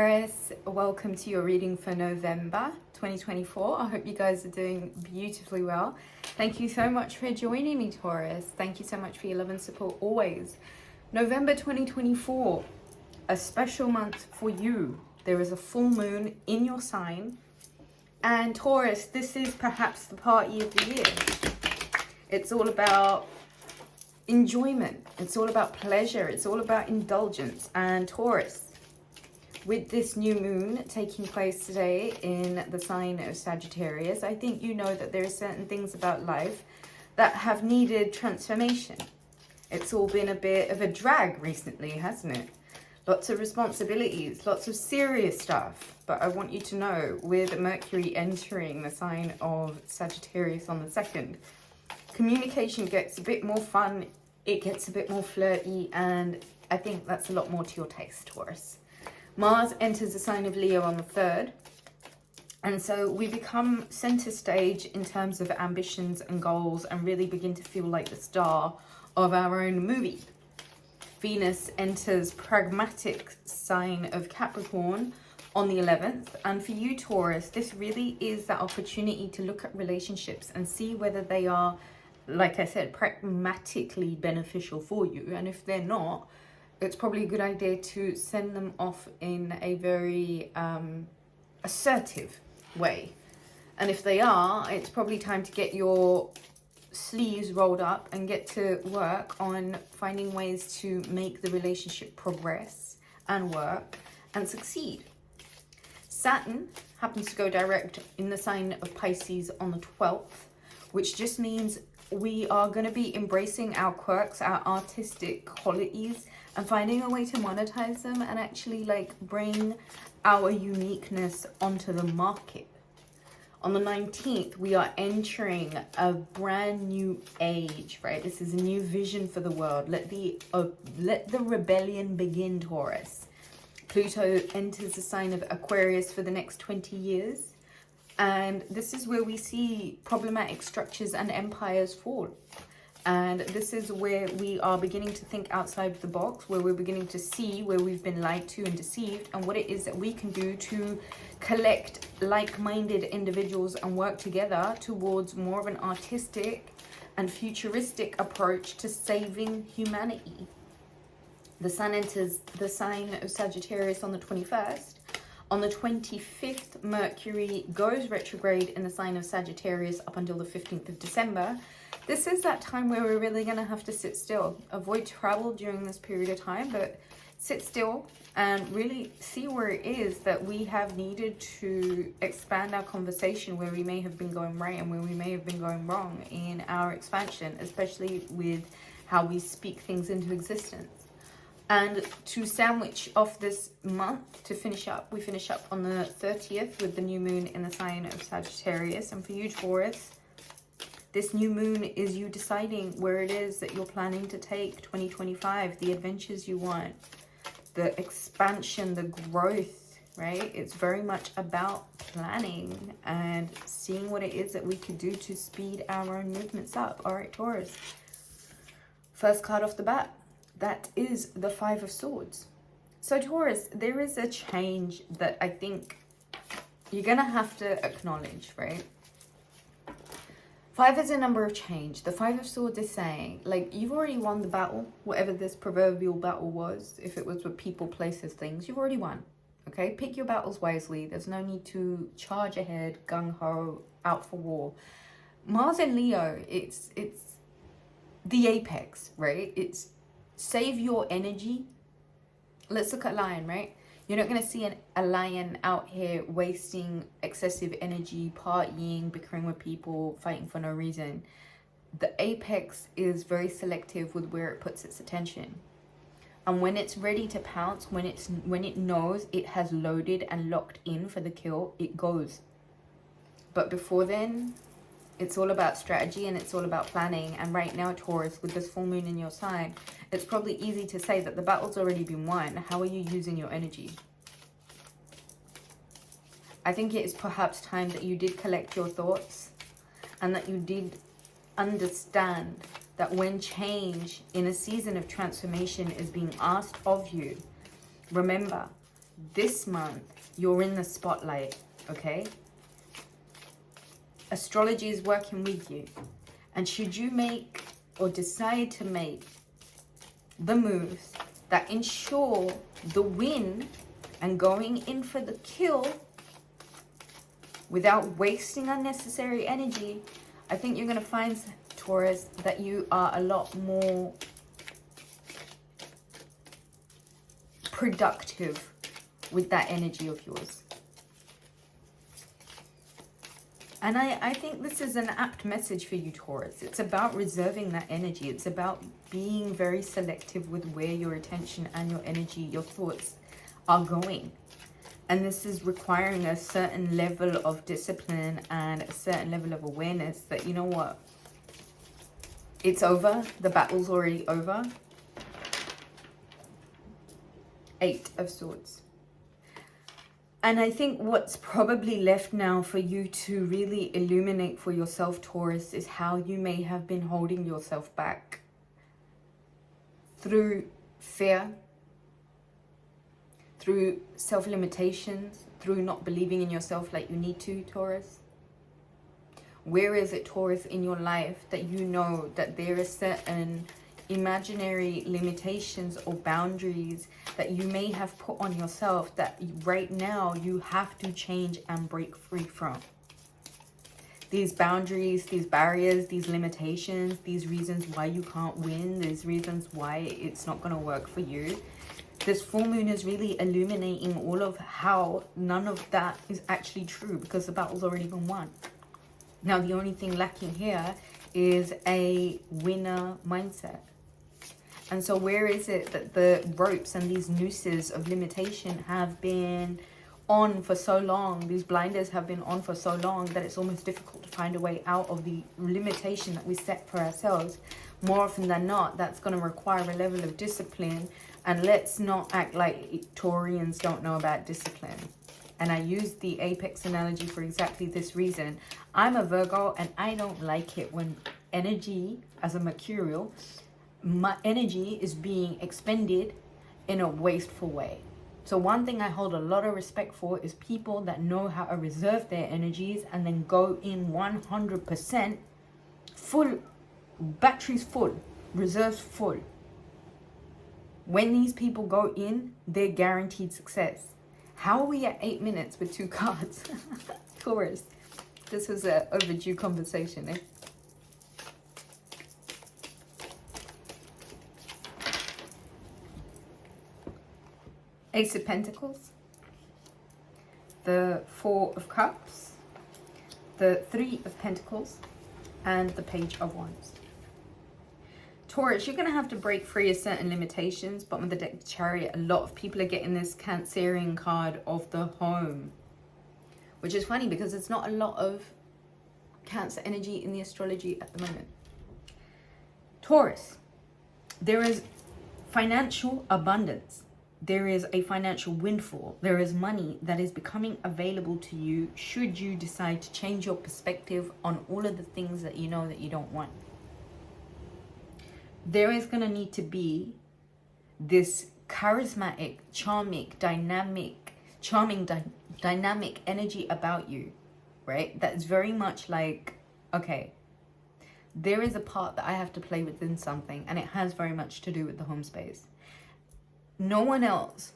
Taurus, welcome to your reading for November 2024. I hope you guys are doing beautifully well. Thank you so much for joining me, Taurus. Thank you so much for your love and support always. November 2024, a special month for you. There is a full moon in your sign. And Taurus, this is perhaps the party of the year. It's all about enjoyment. It's all about pleasure. It's all about indulgence. And Taurus, with this new moon taking place today in the sign of Sagittarius, I think you know that there are certain things about life that have needed transformation. It's all been a bit of a drag recently, hasn't it? Lots of responsibilities, lots of serious stuff. But I want you to know, with Mercury entering the sign of Sagittarius on the 2nd, communication gets a bit more fun, it gets a bit more flirty, and I think that's a lot more to your taste, Taurus. Mars enters the sign of Leo on the 3rd, and so we become center stage in terms of ambitions and goals and really begin to feel like the star of our own movie. Venus enters pragmatic sign of Capricorn on the 11th, and for you, Taurus, this really is that opportunity to look at relationships and see whether they are, like I said, pragmatically beneficial for you, and if they're not, it's probably a good idea to send them off in a very assertive way. And if they are, it's probably time to get your sleeves rolled up and get to work on finding ways to make the relationship progress and work and succeed. Saturn happens to go direct in the sign of Pisces on the 12th, which just means we are going to be embracing our quirks, our artistic qualities, and finding a way to monetize them and actually bring our uniqueness onto the market. On the 19th, we are entering a brand new age, right? This is a new vision for the world. Let the rebellion begin, Taurus. Pluto enters the sign of Aquarius for the next 20 years. And this is where we see problematic structures and empires fall. And this is where we are beginning to think outside the box, where we're beginning to see where we've been lied to and deceived, and what it is that we can do to collect like-minded individuals and work together towards more of an artistic and futuristic approach to saving humanity. The sun enters the sign of Sagittarius on the 21st. On the 25th, Mercury goes retrograde in the sign of Sagittarius up until the 15th of December. This is that time where we're really going to have to sit still. Avoid travel during this period of time, but sit still and really see where it is that we have needed to expand our conversation, where we may have been going right and where we may have been going wrong in our expansion, especially with how we speak things into existence. And to sandwich off this month, to finish up, we finish up on the 30th with the new moon in the sign of Sagittarius. And for you, Taurus, this new moon is you deciding where it is that you're planning to take 2025, the adventures you want, the expansion, the growth, right? It's very much about planning and seeing what it is that we could do to speed our own movements up. All right, Taurus. First card off the bat. That is the Five of Swords. So Taurus, there is a change that I think you're going to have to acknowledge, right? 5 is a number of change. The Five of Swords is saying, you've already won the battle, whatever this proverbial battle was. If it was with people, places, things, you've already won, okay? Pick your battles wisely. There's no need to charge ahead, gung-ho, out for war. Mars and Leo, it's the apex, right? It's save your energy. Let's look at lion, right? You're not going to see a lion out here wasting excessive energy, partying, bickering with people, fighting for no reason. The apex is very selective with where it puts its attention. And when it's ready to pounce, when it knows it has loaded and locked in for the kill, it goes. But before then, it's all about strategy and it's all about planning. And right now, Taurus, with this full moon in your sign, it's probably easy to say that the battle's already been won. How are you using your energy? I think it is perhaps time that you did collect your thoughts and that you did understand that when change in a season of transformation is being asked of you, remember, this month, you're in the spotlight, okay? Astrology is working with you. And should you make or decide to make the moves that ensure the win and going in for the kill without wasting unnecessary energy, I think you're going to find, Taurus, that you are a lot more productive with that energy of yours. And I think this is an apt message for you, Taurus. It's about reserving that energy. It's about being very selective with where your attention and your energy, your thoughts are going. And this is requiring a certain level of discipline and a certain level of awareness that, you know what, it's over. The battle's already over. 8 of Swords. And I think what's probably left now for you to really illuminate for yourself, Taurus, is how you may have been holding yourself back through fear, through self-limitations, through not believing in yourself like you need to, Taurus. Where is it, Taurus, in your life that you know that there are certain imaginary limitations or boundaries that you may have put on yourself that right now you have to change and break free from? These boundaries, these barriers, these limitations, these reasons why you can't win, these reasons why it's not going to work for you. This full moon is really illuminating all of how none of that is actually true, because the battle's already been won. Now, the only thing lacking here is a winner mindset. And so where is it that the ropes and these nooses of limitation have been on for so long, these blinders have been on for so long, that it's almost difficult to find a way out of the limitation that we set for ourselves? More often than not, that's going to require a level of discipline. And let's not act like Taurians don't know about discipline. And I use the apex analogy for exactly this reason. I'm a Virgo and I don't like it when energy, as a mercurial, my energy is being expended in a wasteful way. So one thing I hold a lot of respect for is people that know how to reserve their energies and then go in 100% full, batteries full, reserves full. When these people go in, they're guaranteed success. How are we at 8 minutes with 2 cards? Taurus, this was an overdue conversation, eh? Ace of Pentacles, the 4 of Cups, the 3 of Pentacles, and the Page of Wands. Taurus, you're going to have to break free of certain limitations, but with the deck Chariot, a lot of people are getting this Cancerian card of the home, which is funny because there's not a lot of Cancer energy in the astrology at the moment. Taurus, there is financial abundance. There is a financial windfall. There is money that is becoming available to you should you decide to change your perspective on all of the things that you know that you don't want. There is going to need to be this charismatic, charming, dynamic energy about you, right? That's very much like, okay, there is a part that I have to play within something, and it has very much to do with the home space. No one else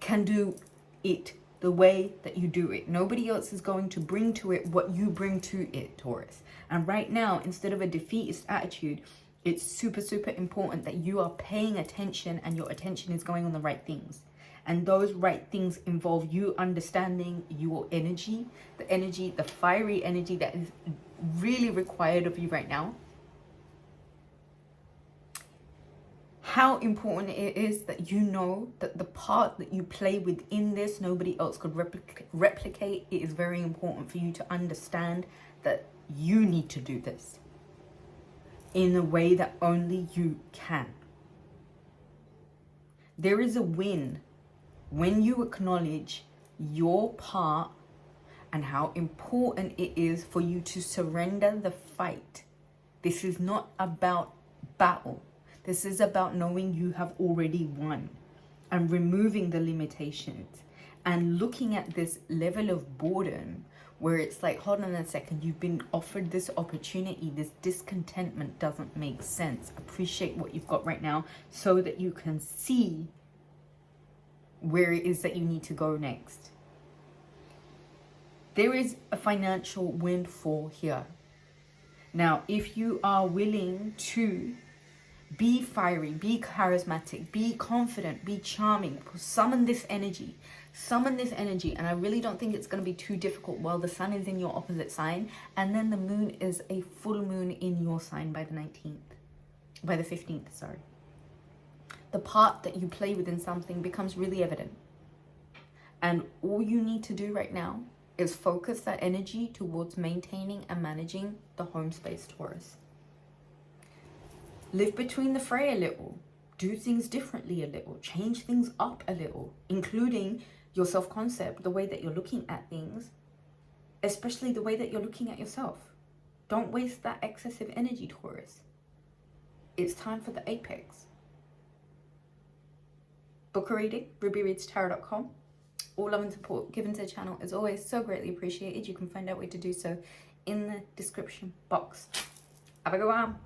can do it the way that you do it. Nobody else is going to bring to it what you bring to it, Taurus. And right now, instead of a defeatist attitude, it's super, super important that you are paying attention and your attention is going on the right things. And those right things involve you understanding your energy, the fiery energy that is really required of you right now. How important it is that you know that the part that you play within this, nobody else could replicate. It is very important for you to understand that you need to do this in a way that only you can. There is a win when you acknowledge your part and how important it is for you to surrender the fight. This is not about battle. This is about knowing you have already won. and removing the limitations and looking at this level of boredom where it's like, hold on a second, you've been offered this opportunity, this discontentment doesn't make sense. Appreciate what you've got right now so that you can see where it is that you need to go next. There is a financial windfall here. Now, if you are willing to be fiery, be charismatic, be confident, be charming, summon this energy, and I really don't think it's going to be too difficult while the sun is in your opposite sign, and then the moon is a full moon in your sign by the 15th, sorry. The part that you play within something becomes really evident. And all you need to do right now is focus that energy towards maintaining and managing the home space, Taurus. Live between the fray a little. Do things differently a little. Change things up a little, including your self-concept, the way that you're looking at things, especially the way that you're looking at yourself. Don't waste that excessive energy, Taurus. It's time for the apex. Book a reading, rubyreadstarot.com. All love and support given to the channel is always so greatly appreciated. You can find out where to do so in the description box. Have a good one.